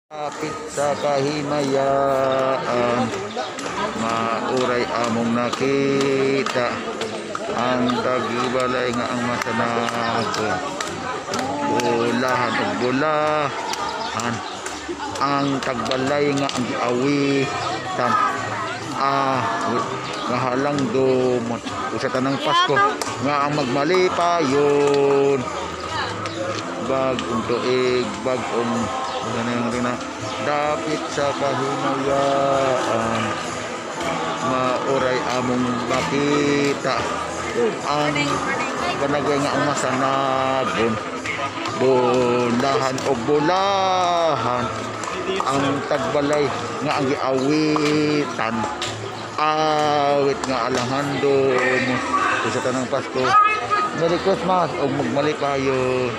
Kapit sa kahimayaan, mauray among nakita, ang tagibalay nga ang masanagon. Bulahan ug bulahan, ang tagbalay nga ang giawitan. Nga halang dumot sa tanang Pasko nga ang magmalipayon. Bagong tuig, bagong na dapit sa kahimayaan, mauray among makita, ang panagay nga ang masanagon. Bulahan o bulahan, ang tagbalay nga ang giawitan. Awit nga alanghandom sa tanang Pasko. Merry Christmas o magmalipayon.